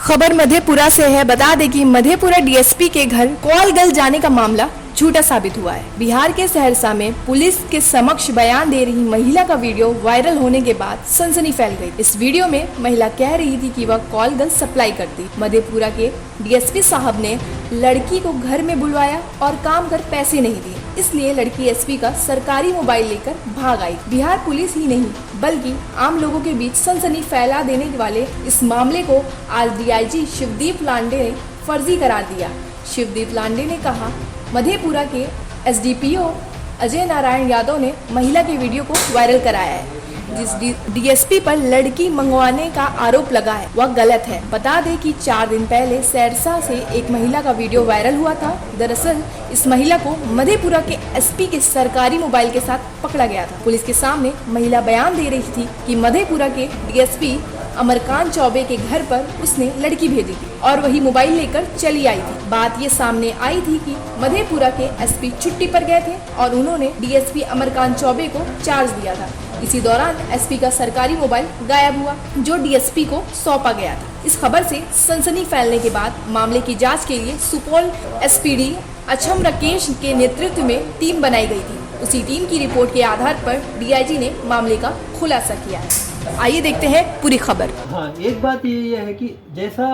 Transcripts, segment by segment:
खबर मधेपुरा से है। बता दें कि मधेपुरा डीएसपी के घर कॉल गर्ल जाने का मामला झूठा साबित हुआ है। बिहार के सहरसा में पुलिस के समक्ष बयान दे रही महिला का वीडियो वायरल होने के बाद सनसनी फैल गई। इस वीडियो में महिला कह रही थी कि वह कॉल गर्ल सप्लाई करती। मधेपुरा के डीएसपी साहब ने लड़की को घर में बुलवाया और काम कर पैसे नहीं दिए, इसलिए लड़की एसपी का सरकारी मोबाइल लेकर भाग आई। बिहार पुलिस ही नहीं बल्कि आम लोगों के बीच सनसनी फैला देने वाले इस मामले को आज डीआईजी शिवदीप लांडे ने फर्जी करार दिया। शिवदीप लांडे ने कहा, मधेपुरा के एसडीपीओ अजय नारायण यादव ने महिला के वीडियो को वायरल कराया है। जिस डीएसपी पर लड़की मंगवाने का आरोप लगा है वह गलत है। बता दें कि 4 दिन पहले सहरसा से एक महिला का वीडियो वायरल हुआ था। दरअसल इस महिला को मधेपुरा के एसपी के सरकारी मोबाइल के साथ पकड़ा गया था। पुलिस के सामने महिला बयान दे रही थी कि मधेपुरा के डीएसपी अमरकांत चौबे के घर पर उसने लड़की भेजी थी और वही मोबाइल लेकर चली आई थी। बात ये सामने आई थी कि मधेपुरा के एसपी छुट्टी पर गए थे और उन्होंने डीएसपी अमरकांत चौबे को चार्ज दिया था। इसी दौरान एसपी का सरकारी मोबाइल गायब हुआ जो डीएसपी को सौंपा गया था। इस खबर से सनसनी फैलने के बाद मामले की जांच के लिए सुपौल एसपीडी अछम राकेश के नेतृत्व में टीम बनाई गई थी। उसी टीम की रिपोर्ट के आधार पर डीआईजी ने मामले का खुलासा किया है। आइए देखते हैं पूरी खबर। हाँ, एक बात ये है कि जैसा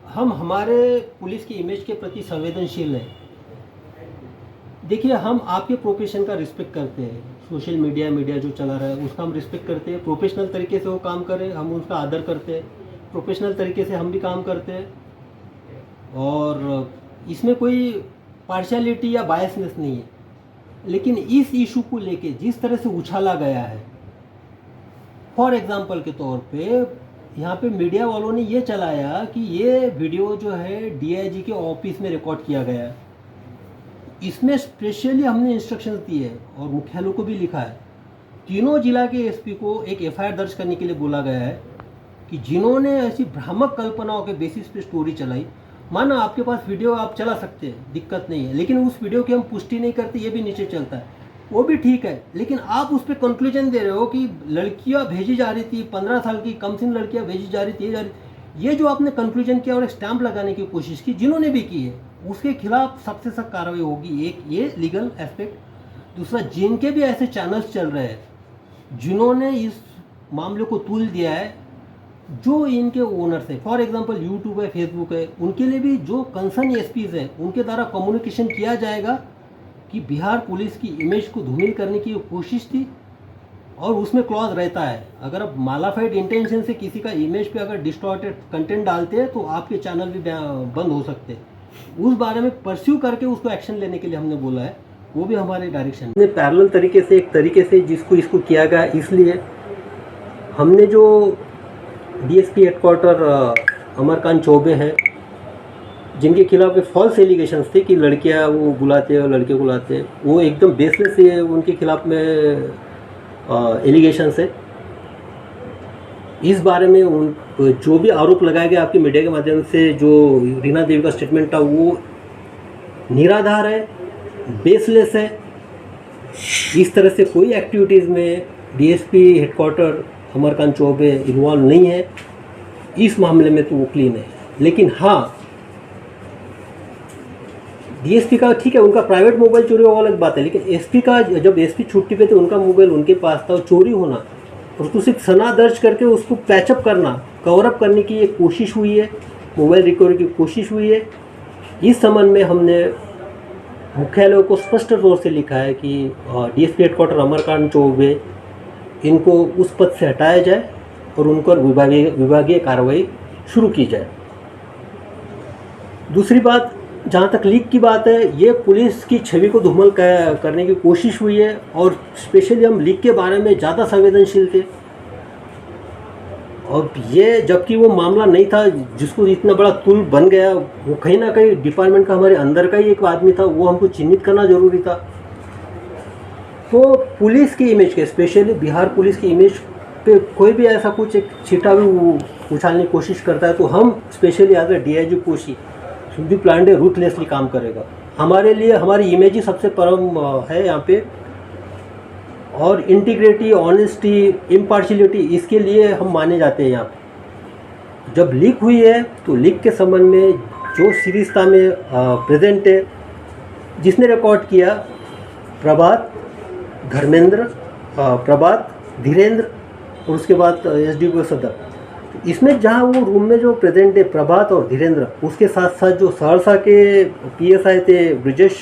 हम हमारे पुलिस की इमेज के प्रति संवेदनशील हैं। देखिए, हम आपके प्रोफेशन का रिस्पेक्ट करते हैं। सोशल मीडिया जो चला रहा है उसका हम रिस्पेक्ट करते हैं। प्रोफेशनल तरीके से वो काम करे, हम उसका आदर करते हैं। प्रोफेशनल तरीके से हम भी काम करते हैं और इसमें कोई पार्शियलिटी या बायसनेस नहीं है। लेकिन इस इशू को लेके जिस तरह से उछाला गया है, फॉर एग्जांपल के तौर पे यहाँ पे मीडिया वालों ने ये चलाया कि ये वीडियो जो है डीआईजी के ऑफिस में रिकॉर्ड किया गया है। इसमें स्पेशली हमने इंस्ट्रक्शंस दी है और मुख्यालय को भी लिखा है। तीनों जिला के एसपी को एक एफआईआर दर्ज करने के लिए बोला गया है कि जिन्होंने ऐसी भ्रामक कल्पनाओं के बेसिस पे स्टोरी चलाई। माना आपके पास वीडियो आप चला सकते हैं, दिक्कत नहीं है, लेकिन उस वीडियो की हम पुष्टि नहीं करते, ये भी नीचे चलता है, वो भी ठीक है। लेकिन आप उस पर कंक्लूजन दे रहे हो कि लड़कियां भेजी जा रही थी, 15 साल की कम सिन लड़कियां भेजी जा रही थी, ये जो आपने कंक्लूजन किया और एक स्टैंप लगाने की कोशिश की, जिन्होंने भी की है उसके खिलाफ सख्त से सख्त कार्रवाई होगी। एक ये लीगल एस्पेक्ट। दूसरा, जिनके भी ऐसे चैनल्स चल रहे हैं जिन्होंने इस मामले को तूल दिया है, जो इनके ओनर्स है, फॉर एग्जांपल यूट्यूब है, फेसबुक है, उनके लिए भी जो कंसर्न एसपीज है उनके द्वारा कम्युनिकेशन किया जाएगा कि बिहार पुलिस की इमेज को धूमिल करने की कोशिश थी। और उसमें क्लॉज रहता है, अगर आप मालाफाइड इंटेंशन से किसी का इमेज पे अगर डिस्टॉर्टेड कंटेंट डालते हैं तो आपके चैनल भी बंद हो सकते हैं। उस बारे में परस्यू करके उसको एक्शन लेने के लिए हमने बोला है, वो भी हमारे डायरेक्शन में पैरेलल तरीके से, एक तरीके से जिसको इसको किया गया। इसलिए हमने जो डीएसपी हेडक्वार्टर अमरकांत चौबे हैं, जिनके खिलाफ फॉल्स एलिगेशंस थे कि लड़कियां वो बुलाते हैं और लड़के बुलाते हैं, वो एकदम बेसलेस है, उनके खिलाफ में एलिगेशंस है। इस बारे में उन जो भी आरोप लगाए गए आपके मीडिया के माध्यम से, जो रीना देवी का स्टेटमेंट था, वो निराधार है, बेसलेस है। इस तरह से कोई एक्टिविटीज़ में DSP headquarter Amarkant Choubey involve नहीं है। इस मामले में तो वो क्लीन है। लेकिन हाँ, डीएसपी का ठीक है, उनका प्राइवेट मोबाइल चोरी हुआ अलग बात है, लेकिन एसपी का, जब एसपी छुट्टी पे थे, उनका मोबाइल उनके पास था, चोरी होना और तो सिर्फ सना दर्ज करके उसको पैचअप करना, कवरअप करने की एक कोशिश हुई है, मोबाइल रिकवरी की कोशिश हुई है। इस संबंध में हमने मुख्यालय को स्पष्ट तौर से लिखा है कि डीएसपी हेडक्वार्टर अमरकांत चौबे, इनको उस पद से हटाया जाए और उन पर विभागीय कार्रवाई शुरू की जाए। दूसरी बात, जहाँ तक लीक की बात है, ये पुलिस की छवि को धूमिल करने की कोशिश हुई है और स्पेशली हम लीक के बारे में ज़्यादा संवेदनशील थे। और ये जबकि वो मामला नहीं था जिसको इतना बड़ा तुल बन गया, वो कहीं ना कहीं डिपार्टमेंट का हमारे अंदर का ही एक आदमी था, वो हमको चिन्हित करना जरूरी था। तो पुलिस की इमेज के, स्पेशली बिहार पुलिस की इमेज पे कोई भी ऐसा कुछ एक छिटा भी उछालने की कोशिश करता है तो हम specially as a DIG Kosi Shivdeep Lande ruthlessly काम करेगा। हमारे लिए हमारी इमेज ही सबसे परम है यहाँ पे, और इंटीग्रिटी, ऑनेस्टी, इम्पार्शियलिटी, इसके लिए हम माने जाते हैं यहाँ पे। जब लीक हुई है तो लीक के संबंध में जो सीरीजता में प्रेजेंट है, जिसने रिकॉर्ड किया प्रभात, धर्मेंद्र, प्रभात, धीरेंद्र और उसके बाद एसडीपीओ सदर। इसमें जहाँ वो रूम में जो प्रेजेंट है प्रभात और धीरेंद्र, उसके साथ साथ जो सहरसा के पीएसआई थे ब्रिजेश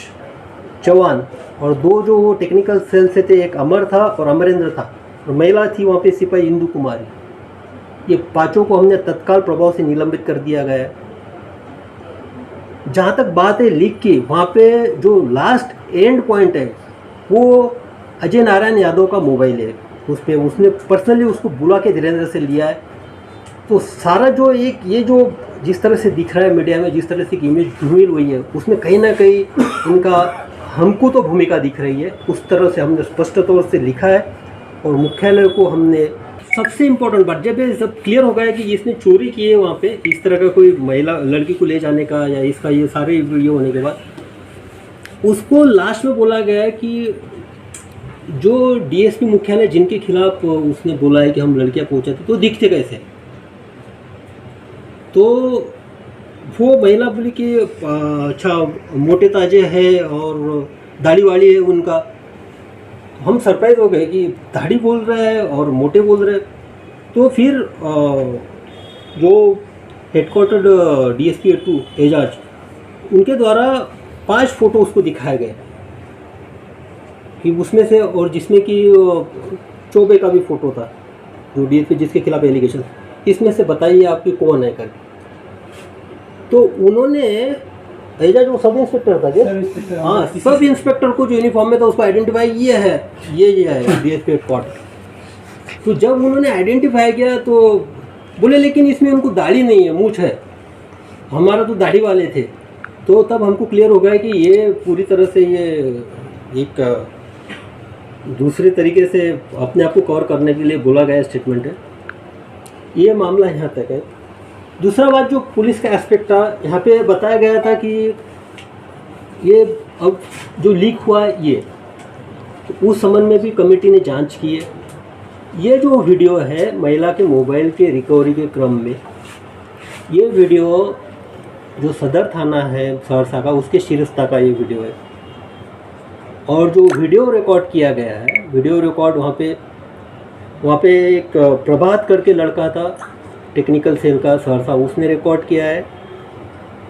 चौहान और दो जो वो टेक्निकल सेल से थे, एक अमर था और अमरेंद्र था और महिला थी वहाँ पे सिपाही इंदु कुमारी। ये पांचों को हमने तत्काल प्रभाव से निलंबित कर दिया गया है। जहाँ तक बात है लीक की, वहाँ पे जो लास्ट एंड पॉइंट है वो अजय नारायण यादव का मोबाइल है। उस पर उसने पर्सनली उसको बुला के धीरेंद्र से लिया है। तो सारा जो एक ये जो जिस तरह से दिख रहा है मीडिया में, जिस तरह से इमेज धुमिल हुई है, उसमें कहीं ना कहीं उनका हमको तो भूमिका दिख रही है। उस तरह से हमने स्पष्ट तौर से लिखा है और मुख्यालय को हमने सबसे इम्पोर्टेंट बात, जब ये सब क्लियर हो गया कि इसने चोरी की है वहाँ पे इस तरह का कोई महिला लड़की को ले जाने का या इसका ये सारे वीडियो होने के बाद, उसको लास्ट में बोला गया है कि जो डीएसपी मुख्यालय जिनके खिलाफ उसने बोला है कि हम लड़कियाँ पहुँचाते तो दिखते कैसे, तो वो महिला बोली कि अच्छा मोटे ताजे है और दाढ़ी वाली है उनका। हम सरप्राइज हो गए कि दाढ़ी बोल रहा है और मोटे बोल रहे हैं। तो फिर जो हेडक्वार्टर डीएसपी 2 एजाज, उनके द्वारा 5 फोटो उसको दिखाए गए कि उसमें से, और जिसमें कि चौबे का भी फोटो था जो डीएसपी जिसके खिलाफ एलिगेशन, इसमें से बताइए आपकी कौन है कर। तो उन्होंने एजाज वो सब इंस्पेक्टर था क्या? हाँ, सब इंस्पेक्टर को जो यूनिफॉर्म में था उसको आइडेंटिफाई ये है, ये है डीएसपी हेडक्वार्टर। तो जब उन्होंने आइडेंटिफाई किया तो बोले लेकिन इसमें उनको दाढ़ी नहीं है, मूछ है, हमारा तो दाढ़ी वाले थे। तो तब हमको क्लियर हो गया कि ये पूरी तरह से ये एक दूसरे तरीके से अपने आप को कवर करने के लिए बोला गया स्टेटमेंट है। ये मामला यहाँ तक है। दूसरा बात जो पुलिस का एस्पेक्ट था, यहाँ पे बताया गया था कि ये अब जो लीक हुआ है ये, तो उस संबंध में भी कमेटी ने जांच की है। ये जो वीडियो है महिला के मोबाइल के रिकवरी के क्रम में, ये वीडियो जो सदर थाना है सहरसा का, उसके शिरस्ता का ये वीडियो है। और जो वीडियो रिकॉर्ड किया गया है, वीडियो रिकॉर्ड वहाँ पे एक प्रभात करके लड़का था टेक्निकल सेल का सहरसा, उसने रिकॉर्ड किया है।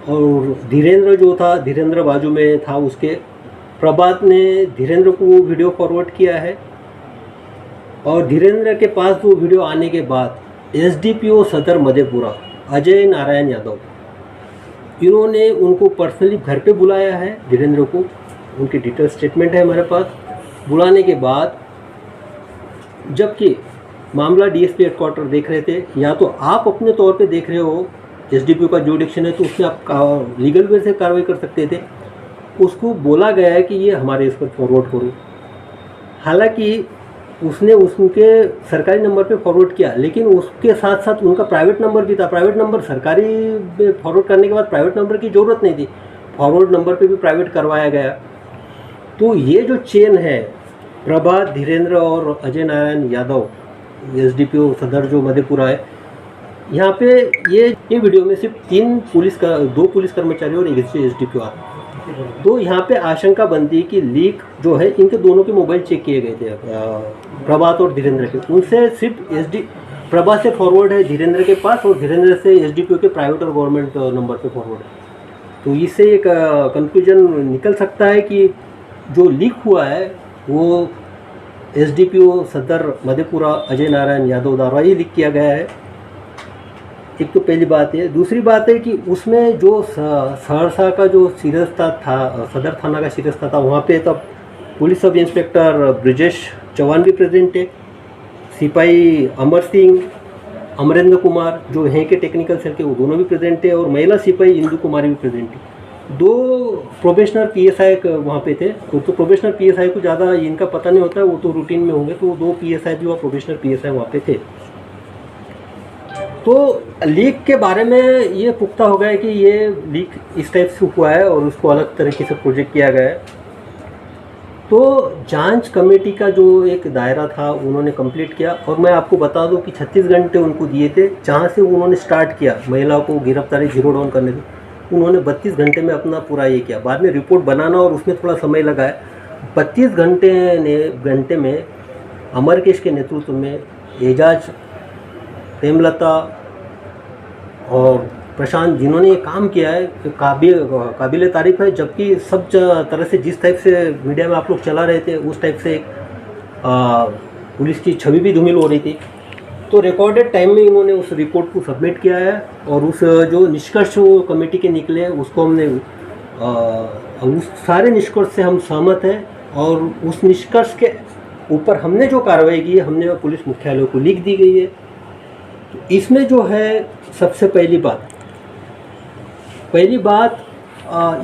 और धीरेंद्र जो था, धीरेंद्र बाजू में था उसके, प्रभात ने धीरेंद्र को वो वीडियो फॉरवर्ड किया है। और धीरेंद्र के पास वो वीडियो आने के बाद एसडीपीओ सदर मधेपुरा अजय नारायण यादव, इन्होंने उनको पर्सनली घर पे बुलाया है धीरेंद्र को। उनकी डिटेल स्टेटमेंट है हमारे पास। बुलाने के बाद जबकि मामला डीएसपी हेडक्वार्टर देख रहे थे, या तो आप अपने तौर पे देख रहे हो, एसडीपीओ का जुडिक्शन है तो उसमें आप लीगल वे से कार्रवाई कर सकते थे। उसको बोला गया है कि ये हमारे इस पर फॉरवर्ड करो। हालांकि उसने उसके सरकारी नंबर पे फॉरवर्ड किया, लेकिन उसके साथ साथ उनका प्राइवेट नंबर भी था। प्राइवेट नंबर सरकारी में फॉरवर्ड करने के बाद प्राइवेट नंबर की ज़रूरत नहीं थी, फॉरवर्ड नंबर पे भी प्राइवेट करवाया गया। तो ये जो चेन है, प्रभात, धीरेंद्र और अजय नारायण यादव, एसडीपीओ सदर जो मधेपुरा है, यहाँ पे ये वीडियो में सिर्फ 2 पुलिस कर्मचारी और एक एसडीपीओ आते। तो यहाँ पे आशंका बनती है कि लीक जो है, इनके दोनों के मोबाइल चेक किए गए थे प्रभात और धीरेंद्र के। उनसे सिर्फ प्रभात से फॉरवर्ड है धीरेंद्र के पास और धीरेंद्र से एसडीपीओ के प्राइवेट और गवर्नमेंट नंबर पे फॉरवर्ड है। तो इससे एक कंक्लूजन निकल सकता है कि जो लीक हुआ है वो एसडीपीओ सदर मधेपुरा अजय नारायण यादव द्वारा ही लीक किया गया है। एक तो पहली बात है। दूसरी बात है कि उसमें जो सहरसा का जो शिरस्ता था, सदर थाना का शिरस्ता था, वहाँ पे तब police sub inspector Brijesh Chauhan भी प्रेजेंट है, सिपाही अमर सिंह, अमरेंद्र कुमार जो हैं के टेक्निकल सेल के, वो दोनों भी प्रेजेंट है, और महिला सिपाही इंदु कुमारी भी प्रेजेंट है। 2 प्रोबेशनर पीएसआई वहाँ पे थे। तो प्रोबेशनर पीएसआई को ज़्यादा इनका पता नहीं होता है, वो तो रूटीन में होंगे। तो 2 पीएसआई भी वहाँ प्रोबेशनर पीएसआई वहाँ पे थे। तो लीक के बारे में ये पुख्ता हो गया है कि ये लीक इस टाइप से हुआ है और उसको अलग तरीके से प्रोजेक्ट किया गया है। तो जांच कमेटी का जो एक दायरा था उन्होंने कंप्लीट किया, और मैं आपको बता दूं कि 36 घंटे उनको दिए थे जहां से उन्होंने स्टार्ट किया महिला को गिरफ्तारी जीरो डाउन करने से। उन्होंने 32 घंटे में अपना पूरा ये किया, बाद में रिपोर्ट बनाना और उसमें थोड़ा समय लगा है। 32 घंटे में अमरकेश के नेतृत्व में एजाज, प्रेमलता और प्रशांत जिन्होंने ये काम किया है काबिल तारीफ़ है। जबकि सब तरह से जिस टाइप से मीडिया में आप लोग चला रहे थे उस टाइप से पुलिस की छवि भी धूमिल हो रही थी। तो रिकॉर्डेड टाइम में इन्होंने उस रिपोर्ट को सबमिट किया है, और उस जो निष्कर्ष वो कमेटी के निकले उसको हमने उस सारे निष्कर्ष से हम सहमत हैं, और उस निष्कर्ष के ऊपर हमने जो कार्रवाई की है हमने वो पुलिस मुख्यालय को लिख दी गई है। तो इसमें जो है सबसे पहली बात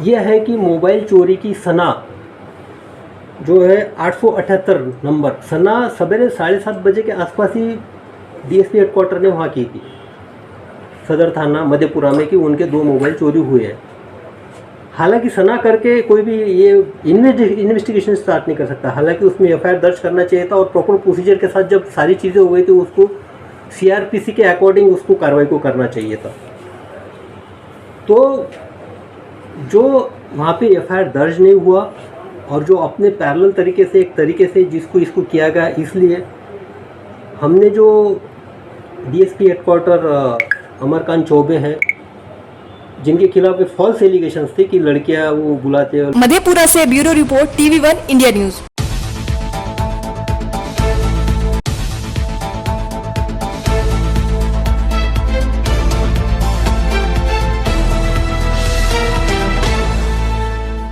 यह है कि मोबाइल चोरी की सना जो है 878 नंबर सना सवेरे 7:30 बजे के आसपास ही डीएसपी हेडक्वार्टर ने वहाँ की थी, सदर थाना मधेपुरा में, कि उनके 2 मोबाइल चोरी हुए हैं। हालांकि सना करके कोई भी ये इन्वेस्टिगेशन स्टार्ट नहीं कर सकता, हालांकि उसमें एफआईआर दर्ज करना चाहिए था, और प्रॉपर प्रोसीजर के साथ जब सारी चीज़ें हो गई थी उसको सीआरपीसी के अकॉर्डिंग उसको कार्रवाई को करना चाहिए था। तो जो वहाँ पे एफआईआर दर्ज नहीं हुआ, और जो अपने पैरेलल तरीके से जिसको इसको किया गया, इसलिए हमने जो डीएसपी हेडक्वार्टर अमरकांत चौबे हैं जिनके खिलाफ फॉल्स एलिगेशंस थे कि लड़कियां वो बुलाते हैं। मधेपुरा से bureau report TV1 India news.